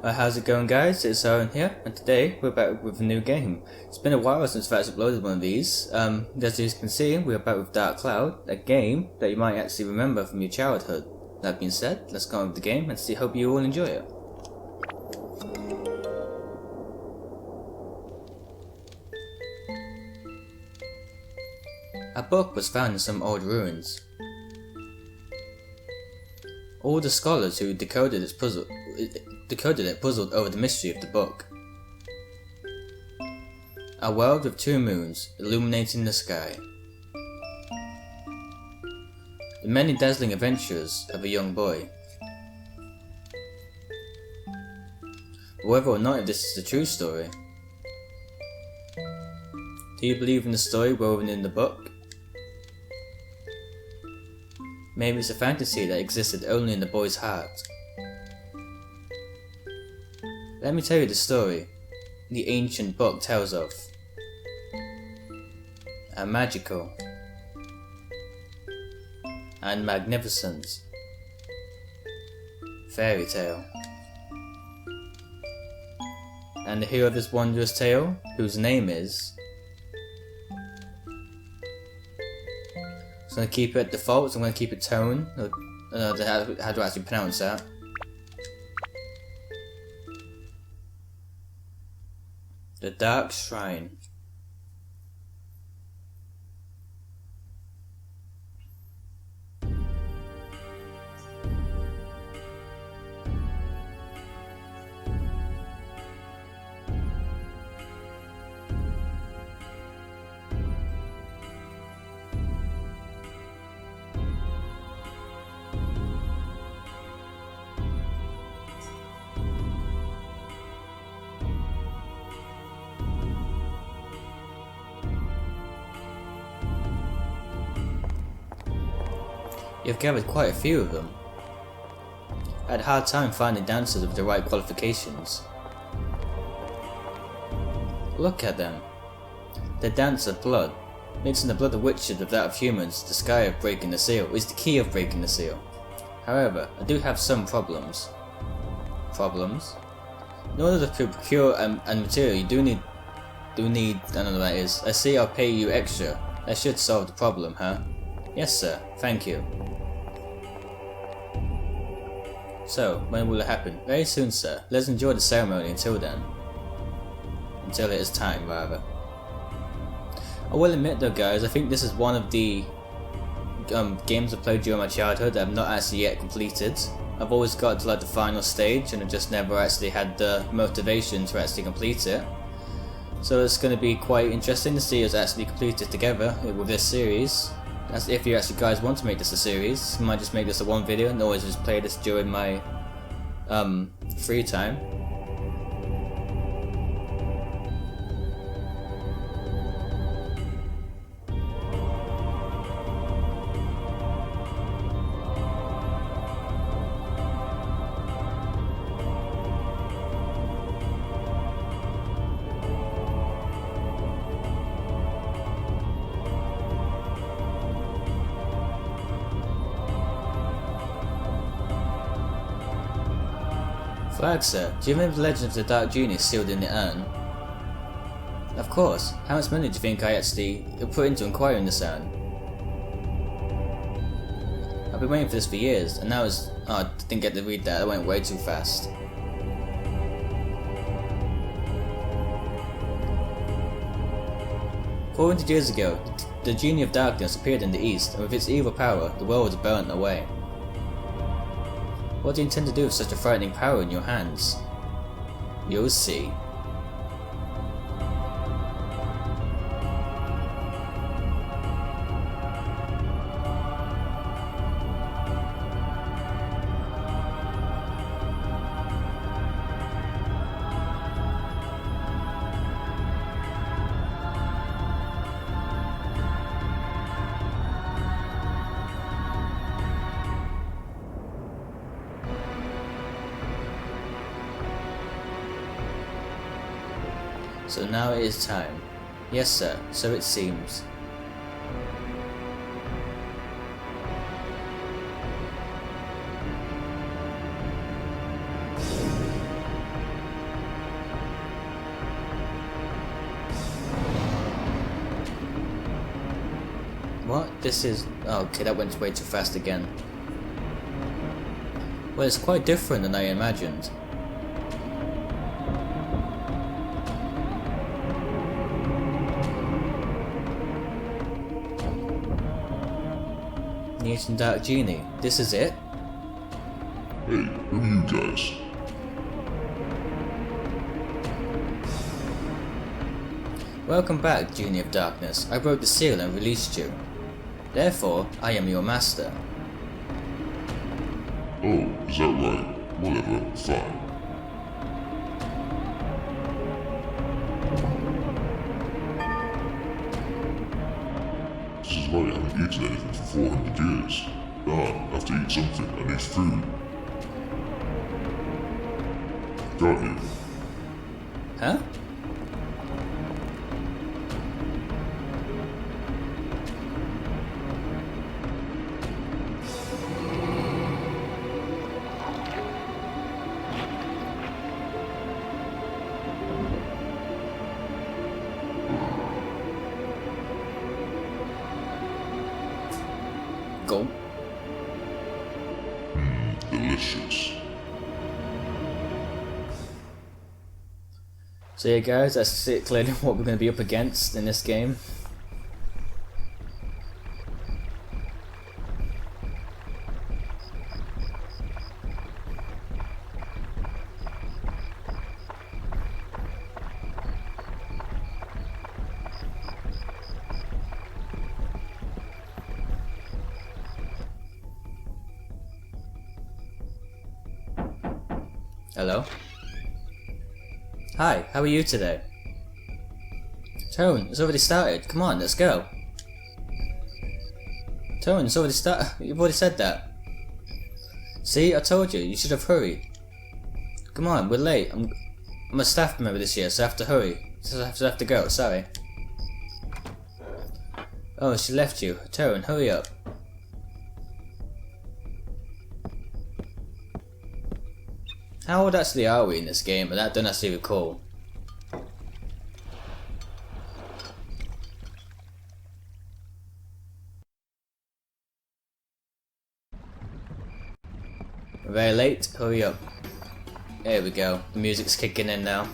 How's it going, guys? It's Owen here, and today we're back with a new game. It's been a while since I've actually uploaded one of these. As you can see, we're back with Dark Cloud, a game that you might actually remember from your childhood. That being said, let's go on with the game and see. Hope you all enjoy it. A book was found in some old ruins. All the scholars who decoded it puzzled over the mystery of the book. A world with two moons illuminating the sky. The many dazzling adventures of a young boy. Whether or not this is a true story. Do you believe in the story woven in the book? Maybe it's a fantasy that existed only in the boy's heart. Let me tell you the story the ancient book tells of. A magical and magnificent fairy tale. And the hero of this wondrous tale, whose name is... I'm going to keep it default, so I'm going to keep it tone. How do I actually pronounce that? The Dark Shrine. You've gathered quite a few of them. I had a hard time finding dancers with the right qualifications. Look at them. They dance of blood. Mixing the blood of witches with that of humans, the sky of breaking the seal is the key of breaking the seal. However, I do have some problems. Problems? In order to procure and material, you do need, I don't know what that is. I see I'll pay you extra. That should solve the problem, huh? Yes, sir. Thank you. So, when will it happen? Very soon, sir. Let's enjoy the ceremony until then. Until it is time, rather. I will admit though, guys, I think this is one of the games I played during my childhood that I've not actually yet completed. I've always got to like the final stage and I just never actually had the motivation to actually complete it. So it's going to be quite interesting to see us actually complete it together with this series. As if you actually guys want to make this a series, I might just make this a one video and always just play this during my free time. Flag, sir, do you remember the legend of the Dark Genie sealed in the urn? Of course. How much money do you think I actually put into acquiring this urn? I've been waiting for this for years, and now it's... Oh, I didn't get to read that, I went way too fast. "400 years ago, the Genie of Darkness appeared in the east, and with its evil power, the world was burnt away. What do you intend to do with such a frightening power in your hands? You'll see." So now it is time. Yes, sir, so it seems. What? This is... Oh, okay, that went way too fast again. Well, it's quite different than I imagined. Newton Dark Genie. This is it? Hey, who are you guys? Welcome back, Genie of Darkness. I broke the seal and released you. Therefore, I am your master. Oh, is that right? Whatever, fine. This is right, I haven't eaten anything for 400 years. God, I have to eat something, I need food. Got you. Huh? Go. Delicious. So yeah guys, that's it, clearly what we're going to be up against in this game. Hello? Hi, how are you today? Tone, it's already started. Come on, let's go. Tone, it's already started. You've already said that. See, I told you, you should have hurried. Come on, we're late. I'm a staff member this year, so I have to hurry. So I have to go, sorry. Oh, she left you. Tone, hurry up. How old actually are we in this game? I don't actually recall. We're very late, hurry up. There we go, the music's kicking in now.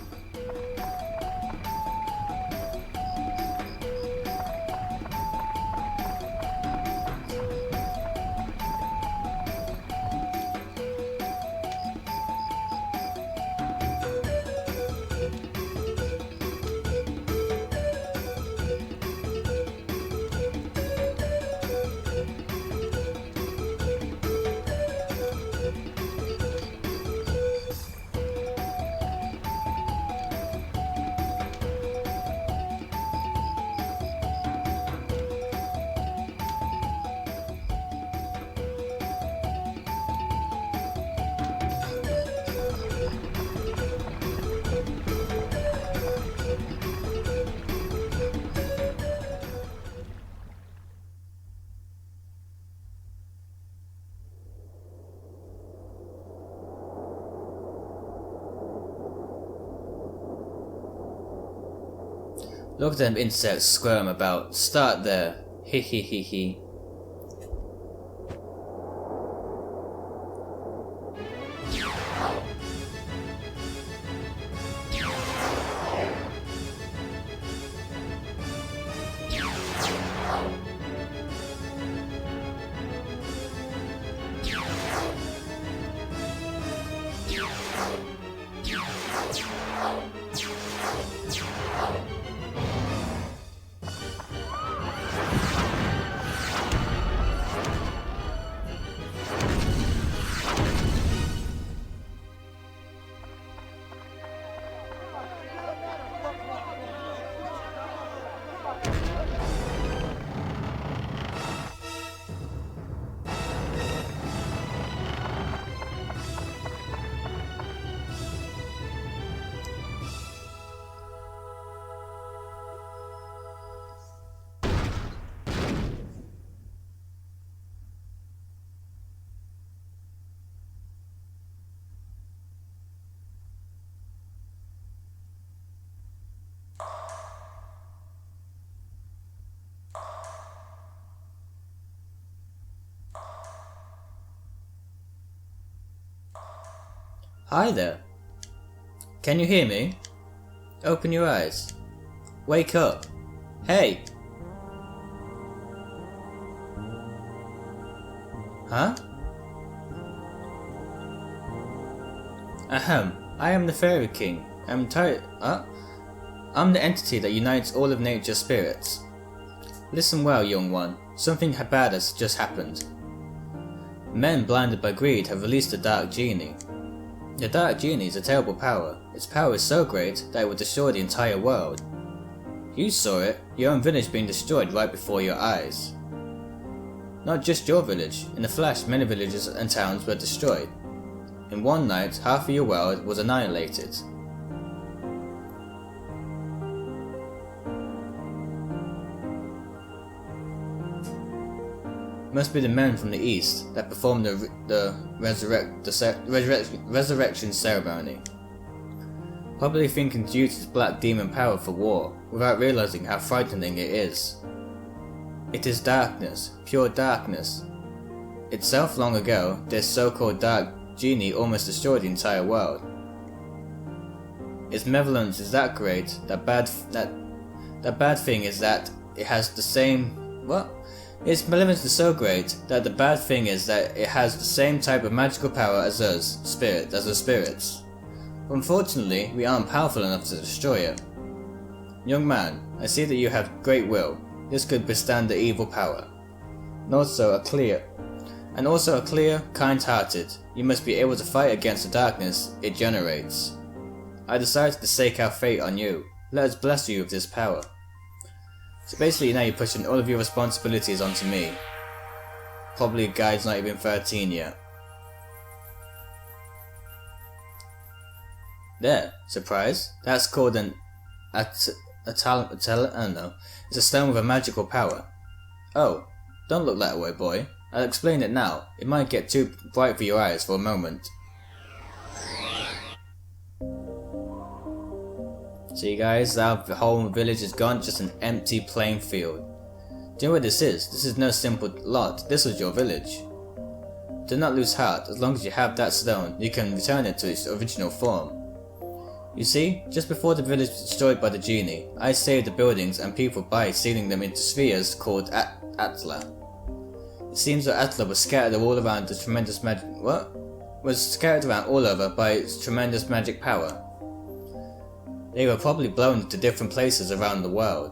Look at them insects squirm about. Start there. Hee hee hee hee. Hi there. Can you hear me? Open your eyes. Wake up. Hey! Huh? Ahem. I am the Fairy King. I'm the entity that unites all of nature's spirits. Listen well, young one. Something bad has just happened. Men blinded by greed have released the Dark Genie. The Dark Genie is a terrible power. Its power is so great that it would destroy the entire world. You saw it, your own village being destroyed right before your eyes. Not just your village. In a flash, many villages and towns were destroyed. In one night, half of your world was annihilated. It must be the men from the east that performed the resurrection ceremony. Probably thinking to use its black demon power for war, without realizing how frightening it is. It is darkness, pure darkness. Itself long ago, this so-called Dark Genie almost destroyed the entire world. Its malevolence is that great, that bad thing is that it has the same... What? Its malevolence is so great that the bad thing is that it has the same type of magical power as us, as the spirits. Unfortunately, we aren't powerful enough to destroy it. Young man, I see that you have great will. This could withstand the evil power. And also a clear, kind-hearted. You must be able to fight against the darkness it generates. I decided to stake our fate on you. Let us bless you with this power. So basically now you're pushing all of your responsibilities onto me. Probably a guy's not even 13 yet. There, surprise. That's called an I don't know. It's a stone with a magical power. Oh, don't look that way, boy. I'll explain it now. It might get too bright for your eyes for a moment. See guys, now the whole village is gone, just an empty plain field. Do you know what this is? This is no simple lot, this was your village. Do not lose heart, as long as you have that stone, you can return it to its original form. You see, just before the village was destroyed by the genie, I saved the buildings and people by sealing them into spheres called Atla. It seems that Atla was scattered all around the tremendous magic- was scattered around all over by its tremendous magic power. They were probably blown into different places around the world.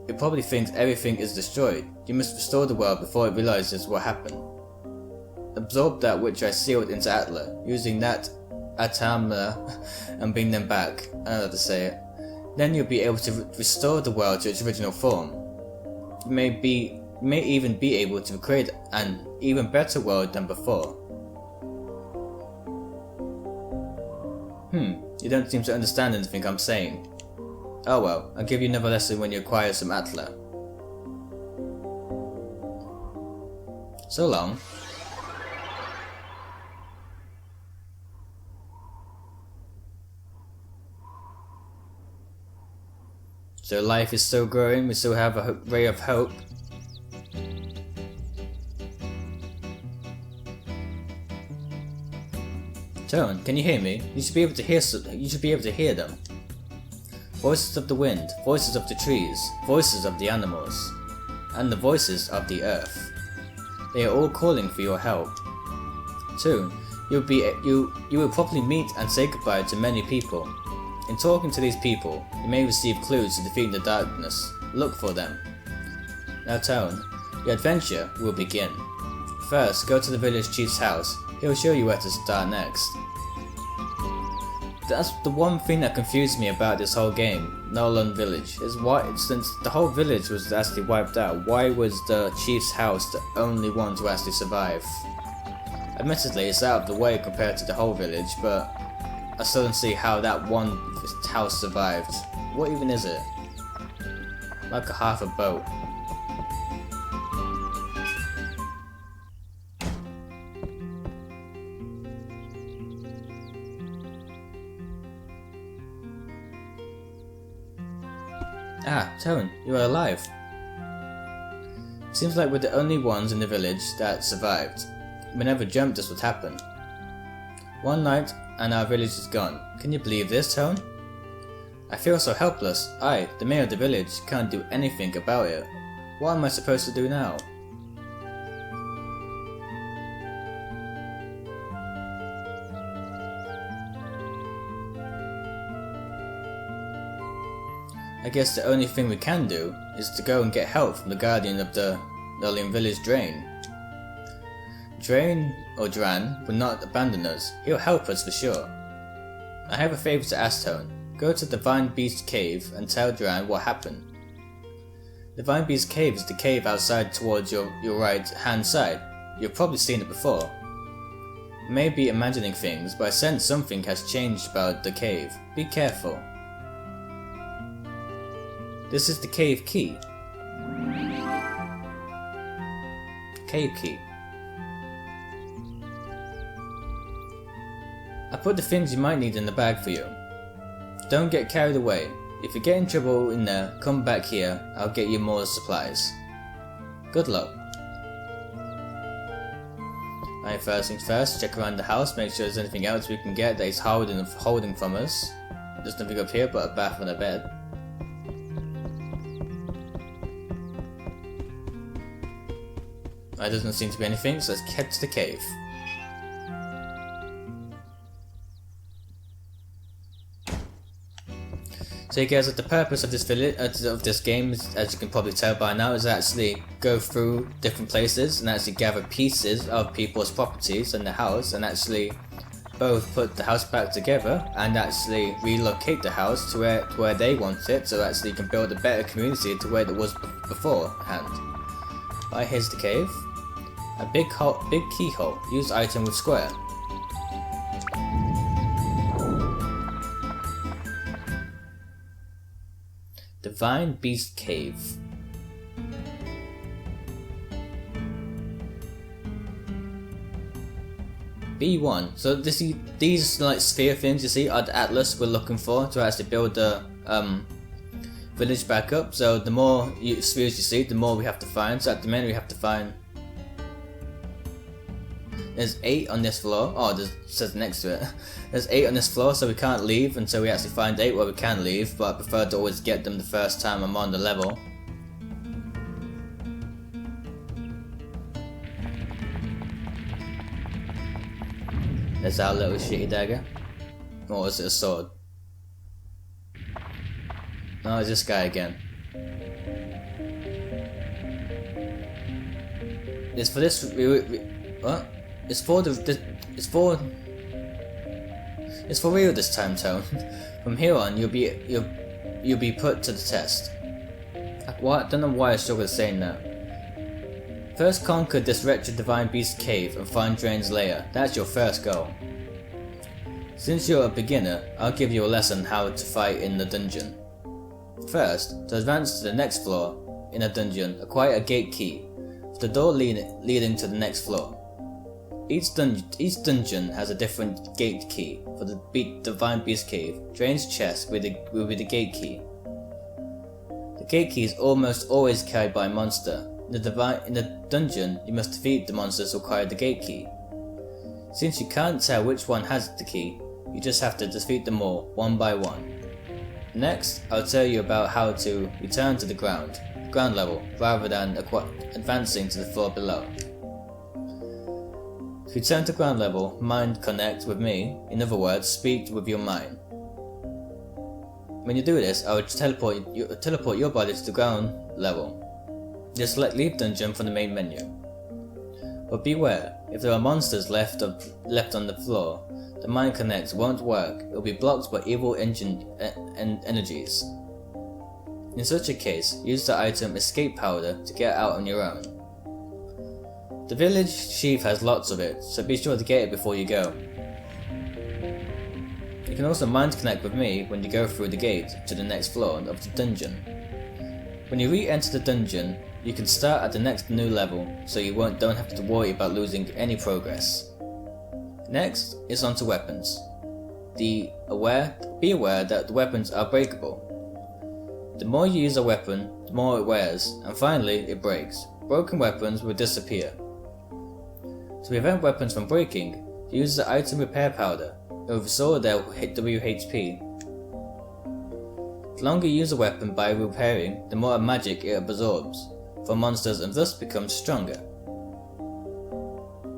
It probably thinks everything is destroyed. You must restore the world before it realizes what happened. Absorb that which I sealed into Atla, using that Atamla and bring them back. I don't know how to say it. Then you'll be able to restore the world to its original form. You may even be able to create an even better world than before. You don't seem to understand anything I'm saying. Oh well, I'll give you another lesson when you acquire some Atla. So long. So life is still growing, we still have a ray of hope. Tone, can you hear me? You should be able to hear them. Voices of the wind, voices of the trees, voices of the animals, and the voices of the earth. They are all calling for your help. Soon, you will probably meet and say goodbye to many people. In talking to these people, you may receive clues to defeat the darkness. Look for them. Now Tone, your adventure will begin. First, go to the village chief's house. He'll show you where to start next. That's the one thing that confused me about this whole game, Nolan Village, is why, since the whole village was actually wiped out, why was the chief's house the only one to actually survive? Admittedly, it's out of the way compared to the whole village, but I still don't see how that one house survived. What even is it? Like a half a boat. Ah, Tone, you are alive. Seems like we're the only ones in the village that survived. We never dreamt this would happen. One night, and our village is gone. Can you believe this, Tone? I feel so helpless. I, the mayor of the village, can't do anything about it. What am I supposed to do now? I guess the only thing we can do is to go and get help from the guardian of the Lillian village Drain. Drain, or Dran, will not abandon us. He'll help us for sure. I have a favour to ask, Tone. Go to the Divine Beast Cave and tell Dran what happened. The Divine Beast Cave is the cave outside towards your right hand side. You've probably seen it before. You may be imagining things, but I sense something has changed about the cave. Be careful. This is the cave key. Cave key. I put the things you might need in the bag for you. Don't get carried away. If you get in trouble in there, come back here. I'll get you more supplies. Good luck. Alright, first things first, check around the house, make sure there's anything else we can get that he's holding from us. There's nothing up here but a bath and a bed. There doesn't seem to be anything, so let's head to the cave. So you guys, the purpose of this game, as you can probably tell by now, is actually go through different places and actually gather pieces of people's properties in the house and actually both put the house back together and actually relocate the house to where they want it, so actually you can build a better community to where it was beforehand. Right, here's the cave. A big keyhole. Use item with square. Divine Beast Cave. B1. So these like sphere things you see are the atlas we're looking for to actually build the village back up. So the more spheres you see, the more we have to find. So at the minute we have to find. There's 8 on this floor. Oh, it says next to it. There's 8 on this floor, so we can't leave until we actually find 8 where we can leave, but I prefer to always get them the first time I'm on the level. There's our little shitty dagger. Or is it a sword? No, it's this guy again. It's for this. What? It's for real this time, Tone. From here on, you'll be put to the test. What? I don't know why I struggle saying that. First, conquer this wretched Divine Beast Cave and find Drain's lair. That's your first goal. Since you're a beginner, I'll give you a lesson how to fight in the dungeon. First, to advance to the next floor in a dungeon, acquire a gate key for the door leading to the next floor. Each dungeon has a different gate key. For the Divine Beast Cave, Drain's chest will be the gate key. The gate key is almost always carried by a monster. In the dungeon, you must defeat the monsters who acquire the gate key. Since you can't tell which one has the key, you just have to defeat them all, one by one. Next, I'll tell you about how to return to the ground level, rather than advancing to the floor below. To return to ground level, mind connect with me, in other words, speak with your mind. When you do this, I will teleport your body to the ground level. Just select Leave Dungeon from the main menu. But beware, if there are monsters left on the floor, the mind connect won't work. It will be blocked by evil energies. In such a case, use the item Escape Powder to get out on your own. The village chief has lots of it, so be sure to get it before you go. You can also mind connect with me when you go through the gate to the next floor of the dungeon. When you re-enter the dungeon, you can start at the next new level, so you don't have to worry about losing any progress. Next is onto weapons. Be aware that the weapons are breakable. The more you use a weapon, the more it wears, and finally it breaks. Broken weapons will disappear. To prevent weapons from breaking, use the item Repair Powder. It will restore their WHP. The longer you use a weapon by repairing, the more magic it absorbs from monsters and thus becomes stronger.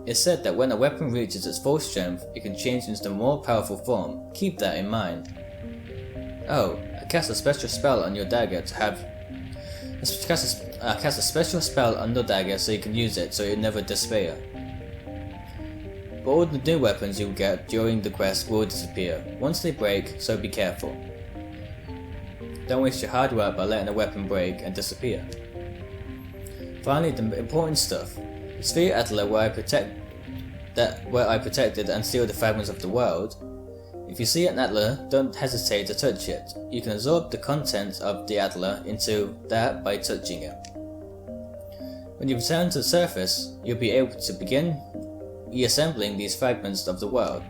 It's said that when a weapon reaches its full strength, it can change into a more powerful form. Keep that in mind. Oh, cast a special spell on your dagger to have. Cast a special spell on your dagger so you can use it so you never despair. But all the new weapons you get during the quest will disappear once they break, so be careful. Don't waste your hard work by letting a weapon break and disappear. Finally, the important stuff. The sphere Atla where I protected and sealed the fragments of the world. If you see an Atla, don't hesitate to touch it. You can absorb the contents of the Atla into that by touching it. When you return to the surface, you'll be able to begin reassembling these fragments of the world.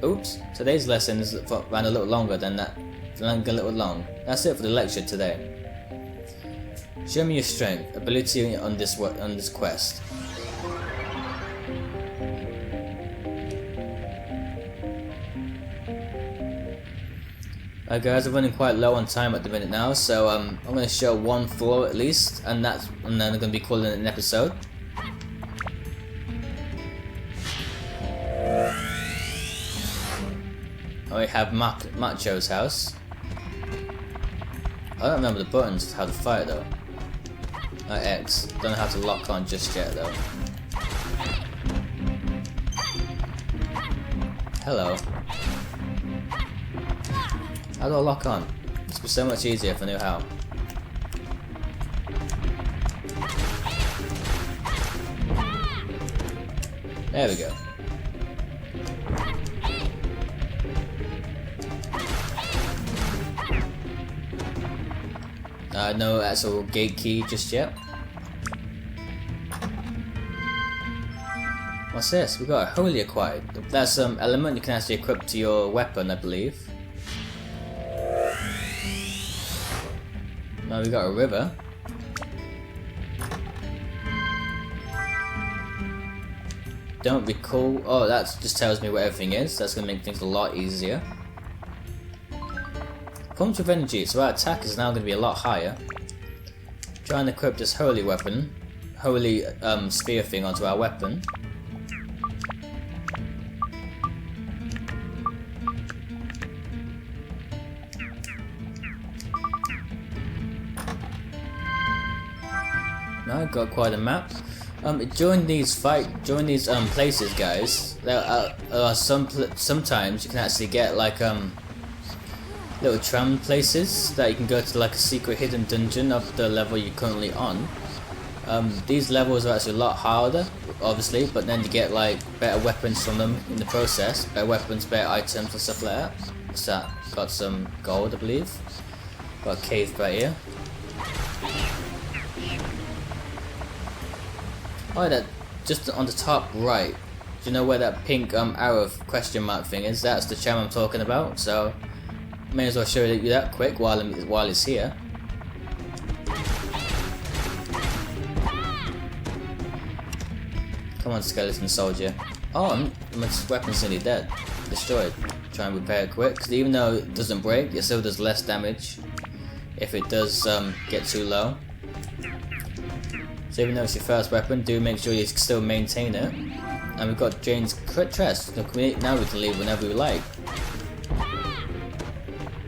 Oops, today's lesson ran a little longer than that. A little long. That's it for the lecture today. Show me your strength, ability on this quest. Alright guys, I'm running quite low on time at the minute now, so I'm going to show one floor at least, and then I'm going to be calling it an episode. I have Macho's house. I don't remember the buttons how to fire though. X. Don't know how to lock on just yet though. Hello. How do I lock on? This would be so much easier if I knew how. There we go. No actual gate key just yet. What's this? We got a holy acquired. That's some element you can actually equip to your weapon, I believe. Now we got a river. Don't recall. Oh, that just tells me where everything is. That's gonna make things a lot easier. Punch of energy, so our attack is now going to be a lot higher. Try and equip this holy weapon, holy sphere thing onto our weapon. Now I've got quite a map. During these places, guys, there are sometimes you can actually get like little tram places that you can go to, like a secret hidden dungeon of the level you're currently on. These levels are actually a lot harder, obviously, but then you get like better weapons from them in the process. Better weapons, better items and stuff like that. What's that? Got some gold, I believe. Got a cave right here. Oh, that just on the top right. Do you know where that pink arrow question mark thing is? That's the tram I'm talking about. So may as well show you that quick while it's here. Come on, skeleton soldier. Oh, my weapon's nearly dead. Destroyed. Try and repair it quick, because even though it doesn't break, it still does less damage if it does get too low. So even though it's your first weapon, do make sure you still maintain it. And we've got Jane's chest. Now we can leave whenever we like.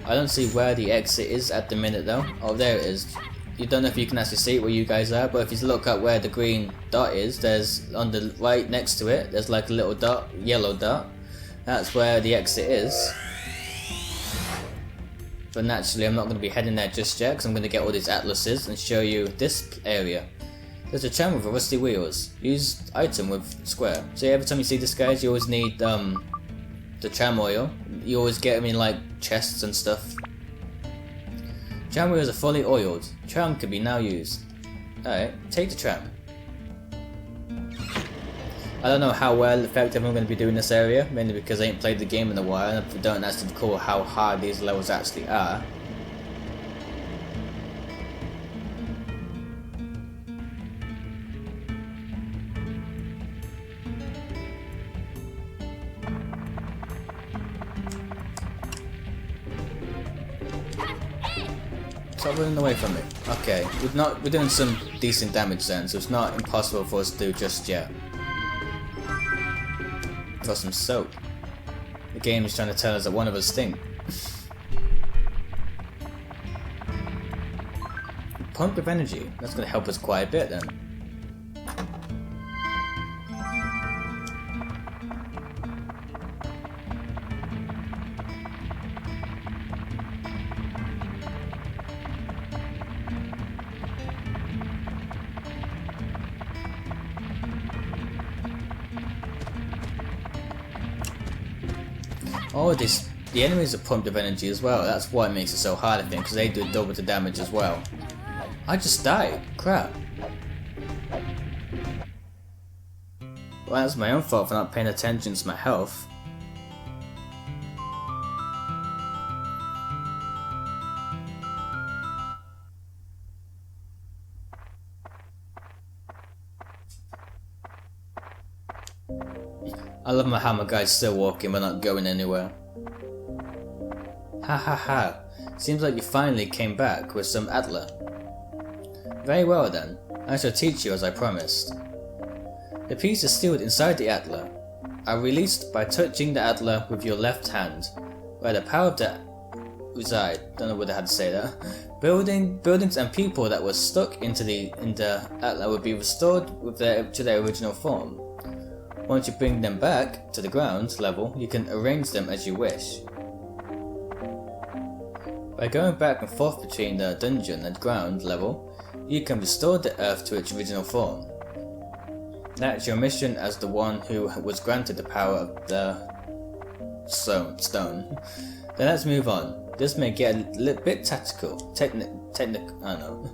I don't see where the exit is at the minute though. Oh, there it is. You don't know if you can actually see it where you guys are, but if you look at where the green dot is, there's on the right next to it, there's like a little dot, yellow dot. That's where the exit is. But naturally I'm not going to be heading there just yet, because I'm going to get all these atlases and show you this area. There's a tram with rusty wheels. Use item with square. So every time you see this, guys, you always need the tram oil. You always get them in like chests and stuff. Tram wheels are fully oiled. Tram can be now used. Alright, take the tram. I don't know how well effective I'm going to be doing this area, mainly because I ain't played the game in a while and I don't actually recall how hard these levels actually are. Stop running away from me. Okay, we're doing some decent damage then, so it's not impossible for us to do just yet. Got some soap. The game is trying to tell us that one of us stink. Pump of energy. That's going to help us quite a bit then. Oh, the enemies are pumped of energy as well. That's why it makes it so hard, I think, because they do double the damage as well. I just died. Crap. Well, that's my own fault for not paying attention to my health. I love how my guy's still walking but not going anywhere. Ha ha ha. Seems like you finally came back with some Atla. Very well then. I shall teach you as I promised. The piece is sealed inside the Atla. Are released by touching the Atla with your left hand, where the power of the reside. Don't know what I had to say there. Buildings and people that were stuck in the Atla will be restored to their original form. Once you bring them back to the ground level, you can arrange them as you wish. By going back and forth between the dungeon and ground level, you can restore the earth to its original form. That's your mission as the one who was granted the power of the stone. Then let's move on. This may get a little bit tactical, technical, I don't know.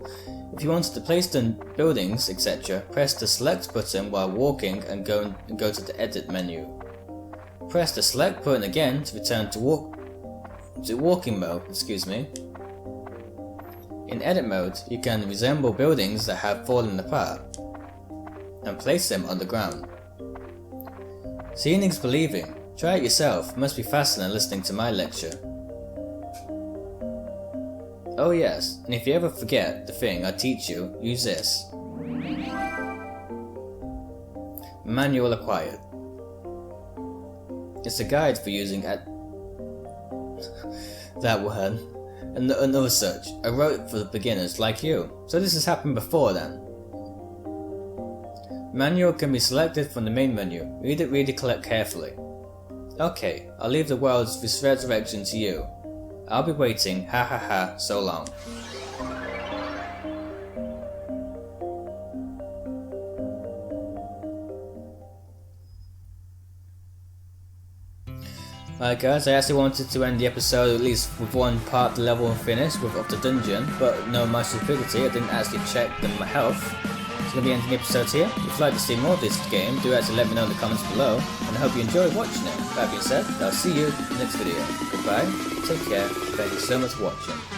If you wanted to place the buildings, etc., press the select button while walking and go to the edit menu. Press the select button again to return to walking mode, In edit mode, you can resemble buildings that have fallen apart and place them on the ground. Seeing is believing. Try it yourself, must be faster than listening to my lecture. Oh yes, and if you ever forget the thing I teach you, use this. Manual acquired. It's a guide for using that word, and another such. I wrote it for the beginners like you, so this has happened before then. Manual can be selected from the main menu. Read it carefully. Okay, I'll leave the world's resurrection to you. I'll be waiting, ha ha ha, so long. Alright guys, I actually wanted to end the episode at least with one part of the level and finish with up the dungeon, but no, my stupidity, I didn't actually check my health. So I'm going to be ending the episode here. If you'd like to see more of this game, do actually let me know in the comments below, and I hope you enjoyed watching it. That being said, I'll see you in the next video. Goodbye, take care, thank you so much for watching.